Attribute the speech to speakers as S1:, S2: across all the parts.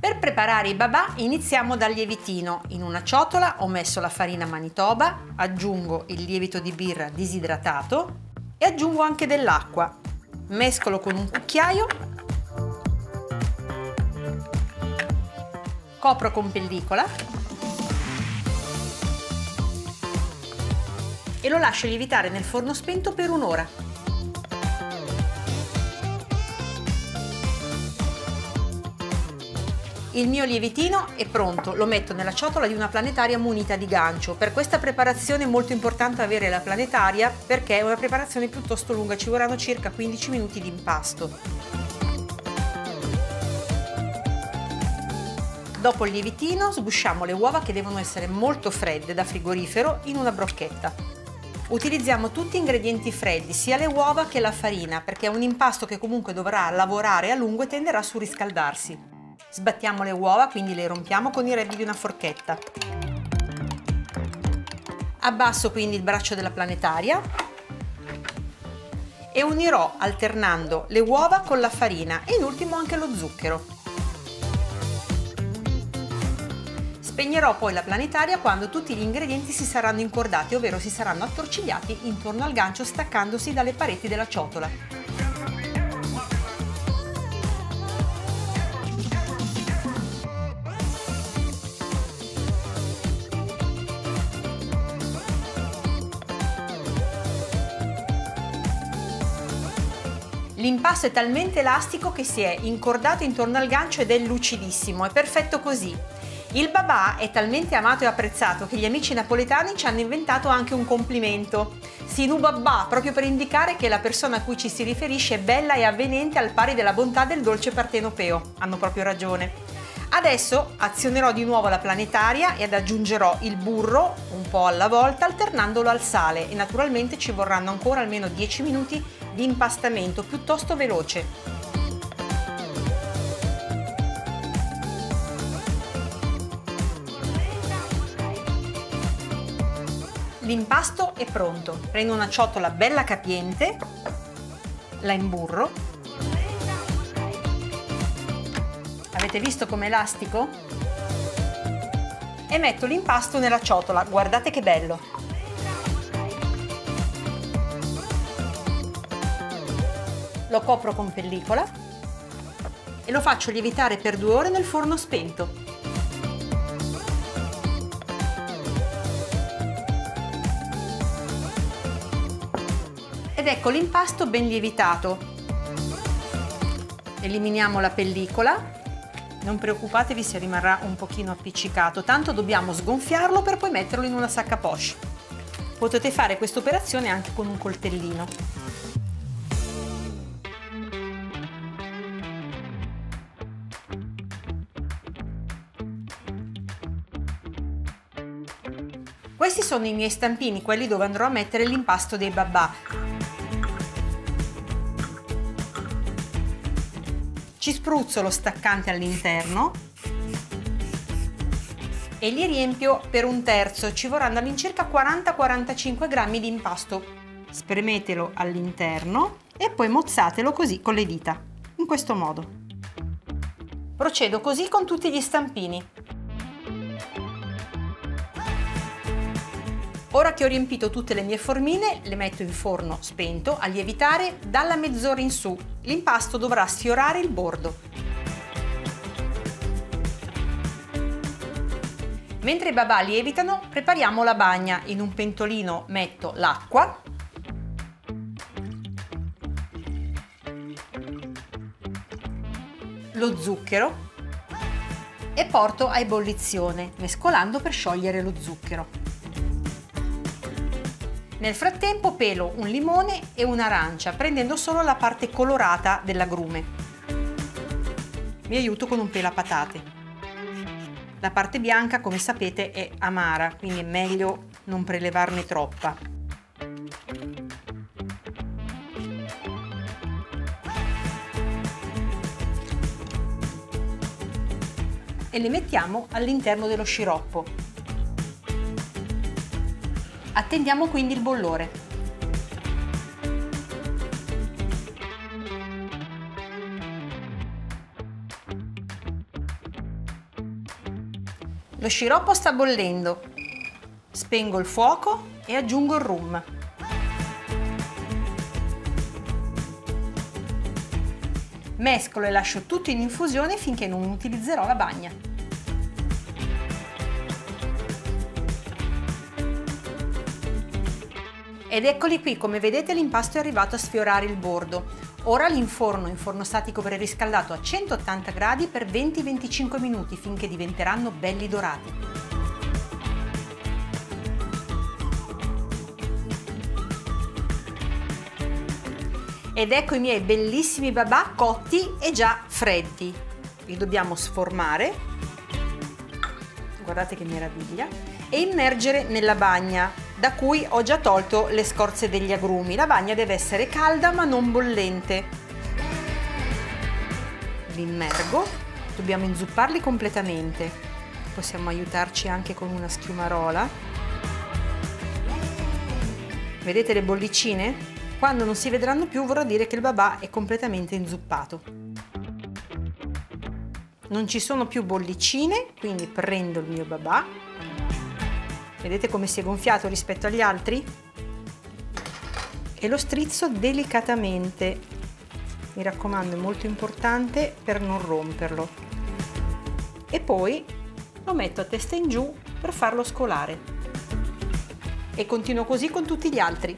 S1: Per preparare i babà iniziamo dal lievitino. In una ciotola ho messo la farina Manitoba, aggiungo il lievito di birra disidratato e aggiungo anche dell'acqua. Mescolo con un cucchiaio, copro con pellicola e lo lascio lievitare nel forno spento per un'ora. Il mio lievitino è pronto, lo metto nella ciotola di una planetaria munita di gancio. Per questa preparazione è molto importante avere la planetaria perché è una preparazione piuttosto lunga, ci vorranno circa 15 minuti di impasto. Dopo il lievitino sgusciamo le uova che devono essere molto fredde da frigorifero in una brocchetta. Utilizziamo tutti ingredienti freddi, sia le uova che la farina, perché è un impasto che comunque dovrà lavorare a lungo e tenderà a surriscaldarsi. Sbattiamo le uova, quindi le rompiamo con i rebi di una forchetta. Abbasso quindi il braccio della planetaria e unirò alternando le uova con la farina e in ultimo anche lo zucchero. Spegnerò poi la planetaria quando tutti gli ingredienti si saranno incordati, ovvero si saranno attorcigliati intorno al gancio staccandosi dalle pareti della ciotola. L'impasto è talmente elastico che si è incordato intorno al gancio ed è lucidissimo, è perfetto così. Il babà è talmente amato e apprezzato che gli amici napoletani ci hanno inventato anche un complimento. Sinu babà, proprio per indicare che la persona a cui ci si riferisce è bella e avvenente al pari della bontà del dolce partenopeo. Hanno proprio ragione. Adesso azionerò di nuovo la planetaria ed aggiungerò il burro un po' alla volta alternandolo al sale e naturalmente ci vorranno ancora almeno 10 minuti di impastamento piuttosto veloce. L'impasto è pronto. Prendo una ciotola bella capiente, la imburro. Avete visto com'è elastico? E metto l'impasto nella ciotola, guardate che bello! Lo copro con pellicola e lo faccio lievitare per 2 ore nel forno spento. Ed ecco l'impasto ben lievitato. Eliminiamo la pellicola. Non preoccupatevi se rimarrà un pochino appiccicato, tanto dobbiamo sgonfiarlo per poi metterlo in una sacca poche. Potete fare questa operazione anche con un coltellino. Questi sono i miei stampini, quelli dove andrò a mettere l'impasto dei babà. Ci spruzzo lo staccante all'interno e li riempio per 1/3, ci vorranno all'incirca 40-45 grammi di impasto. Spremetelo all'interno e poi mozzatelo così con le dita, in questo modo. Procedo così con tutti gli stampini. Ora che ho riempito tutte le mie formine, le metto in forno spento a lievitare dalla mezz'ora in su. L'impasto dovrà sfiorare il bordo. Mentre i babà lievitano, prepariamo la bagna. In un pentolino metto l'acqua, lo zucchero e porto a ebollizione, mescolando per sciogliere lo zucchero. Nel frattempo pelo un limone e un'arancia, prendendo solo la parte colorata dell'agrume. Mi aiuto con un pelapatate. La parte bianca, come sapete, è amara, quindi è meglio non prelevarne troppa. E le mettiamo all'interno dello sciroppo. Attendiamo quindi il bollore. Lo sciroppo sta bollendo. Spengo il fuoco e aggiungo il rum. Mescolo e lascio tutto in infusione finché non utilizzerò la bagna. Ed eccoli qui, come vedete l'impasto è arrivato a sfiorare il bordo. Ora li inforno in forno statico preriscaldato a 180 gradi per 20-25 minuti finché diventeranno belli dorati. Ed ecco i miei bellissimi babà cotti e già freddi. Li dobbiamo sformare, guardate che meraviglia, e immergere nella bagna, da cui ho già tolto le scorze degli agrumi. La bagna deve essere calda ma non bollente. Li immergo, dobbiamo inzupparli completamente. Possiamo aiutarci anche con una schiumarola. Vedete le bollicine? Quando non si vedranno più vorrà dire che il babà è completamente inzuppato. Non ci sono più bollicine, quindi prendo il mio babà. Vedete come si è gonfiato rispetto agli altri? E lo strizzo delicatamente. Mi raccomando, è molto importante per non romperlo. E poi lo metto a testa in giù per farlo scolare. E continuo così con tutti gli altri.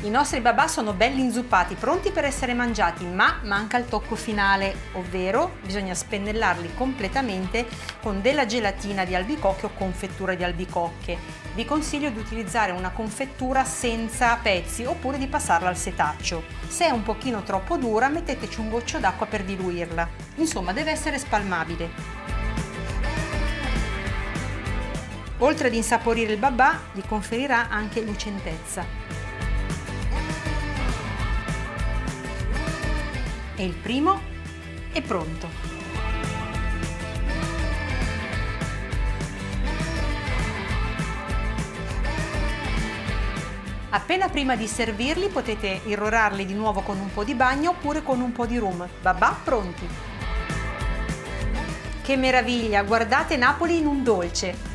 S1: I nostri babà sono belli inzuppati, pronti per essere mangiati, ma manca il tocco finale, ovvero bisogna spennellarli completamente con della gelatina di albicocche o confettura di albicocche. Vi consiglio di utilizzare una confettura senza pezzi oppure di passarla al setaccio. Se è un pochino troppo dura, metteteci un goccio d'acqua per diluirla. Insomma, deve essere spalmabile. Oltre ad insaporire il babà, gli conferirà anche lucentezza. E il primo è pronto. Appena prima di servirli potete irrorarli di nuovo con un po' di bagno oppure con un po' di rum. Babà pronti! Che meraviglia! Guardate Napoli in un dolce!